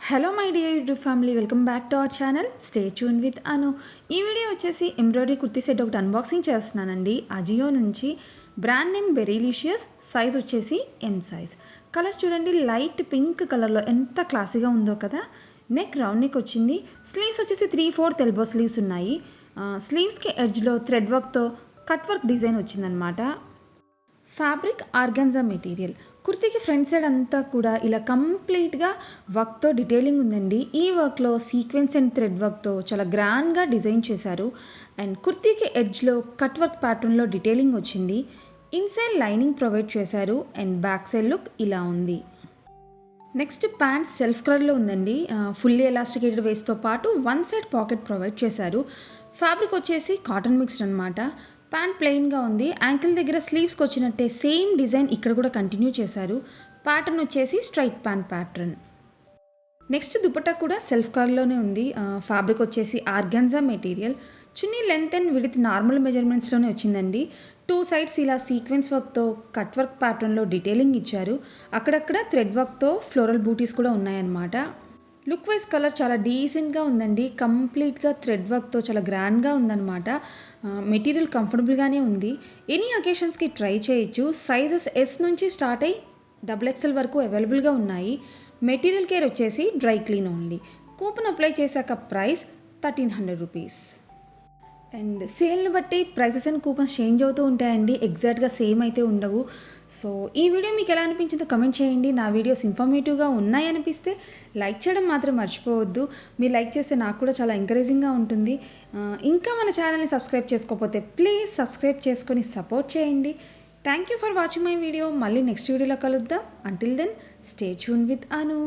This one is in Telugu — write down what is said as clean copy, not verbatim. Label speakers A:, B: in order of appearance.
A: Hello my dear YouTube family, welcome back to our channel. Stay tune with Anu. ఈ వీడియో వచ్చేసి ఎంబ్రాయిడరీ కుర్తీ సెట్ ఒకటి అన్బాక్సింగ్ చేస్తున్నానండి. అజియో నుంచి. Brand name Berrylicious. సైజ్ వచ్చేసి ఎం సైజ్. కలర్ చూడండి, లైట్ పింక్ కలర్లో ఎంత క్లాసీగా ఉందో కదా. నెక్ రౌండ్ నెక్ వచ్చింది. స్లీవ్స్ వచ్చేసి 3/4 ఎల్బో స్లీవ్స్ ఉన్నాయి. స్లీవ్స్కి ఎడ్జ్లో థ్రెడ్ వర్క్తో కట్ వర్క్ డిజైన్ వచ్చిందనమాట. Fabric organza material. కుర్తీకి ఫ్రంట్ సైడ్ అంతా కూడా ఇలా కంప్లీట్గా వర్క్తో డీటెయిలింగ్ ఉందండి. ఈ వర్క్లో సీక్వెన్స్ అండ్ థ్రెడ్ వర్క్తో చాలా గ్రాండ్గా డిజైన్ చేశారు. అండ్ కుర్తీకి ఎడ్జ్లో కట్ వర్క్ ప్యాటర్న్లో డీటెయిలింగ్ వచ్చింది. ఇన్సైడ్ లైనింగ్ ప్రొవైడ్ చేశారు. అండ్ బ్యాక్ సైడ్ లుక్ ఇలా ఉంది. నెక్స్ట్ ప్యాంట్ సెల్ఫ్ కలర్లో ఉందండి. ఫుల్లీ ఎలాస్టికేటెడ్ వేస్తో పాటు వన్ సైడ్ పాకెట్ ప్రొవైడ్ చేశారు. ఫ్యాబ్రిక్ వచ్చేసి కాటన్ మిక్స్డ్ అనమాట. ప్యాంట్ ప్లెయిన్గా ఉంది. యాంకిల్ దగ్గర స్లీవ్స్కి వచ్చినట్టే సేమ్ డిజైన్ ఇక్కడ కూడా కంటిన్యూ చేశారు. ప్యాటర్న్ వచ్చేసి straight pant pattern. Next dupatta కూడా సెల్ఫ్ కలర్లోనే ఉంది. ఫ్యాబ్రిక్ వచ్చేసి ఆర్గాన్జా మెటీరియల్. చున్నీ లెంత్ అండ్ విడ్త్ నార్మల్ మెజర్మెంట్స్లోనే వచ్చిందండి. 2 సైడ్స్ ఇలా సీక్వెన్స్ వర్క్తో కట్ వర్క్ ప్యాటర్న్లో డీటెయిలింగ్ ఇచ్చారు. అక్కడక్కడ థ్రెడ్ వర్క్తో ఫ్లోరల్ బూటీస్ కూడా ఉన్నాయన్నమాట. లుక్ వైజ్ కలర్ చాలా డీసెంట్గా ఉందండి. కంప్లీట్గా థ్రెడ్ వర్క్తో చాలా గ్రాండ్గా ఉందన్నమాట. మెటీరియల్ కంఫర్టబుల్గానే ఉంది. ఎనీ అకేషన్స్కి ట్రై చేయొచ్చు. సైజెస్ ఎస్ నుంచి స్టార్ట్ అయ్యి XXL వరకు అవైలబుల్గా ఉన్నాయి. మెటీరియల్ కేర్ వచ్చేసి dry clean only. Coupon apply చేశాక ప్రైస్ 1300 రూపీస్. అండ్ సేల్ని బట్టి ప్రైసెస్ అండ్ కూపన్స్ చేంజ్ అవుతూ ఉంటాయండి. ఎగ్జాక్ట్గా సేమ్ అయితే ఉండవు. సో ఈ వీడియో మీకు ఎలా అనిపించిందో కమెంట్ చేయండి. నా వీడియోస్ ఇన్ఫర్మేటివ్గా ఉన్నాయనిపిస్తే లైక్ చేయడం మాత్రం మర్చిపోవద్దు. మీరు లైక్ చేస్తే నాకు కూడా చాలా ఎంకరేజింగ్గా ఉంటుంది. ఇంకా మన ఛానల్ని సబ్స్క్రైబ్ చేసుకోకపోతే ప్లీజ్ సబ్స్క్రైబ్ చేసుకొని సపోర్ట్ చేయండి. Thank you for watching my video. మళ్ళీ నెక్స్ట్ వీడియోలో కలుద్దాం. Until then stay tune with Anu.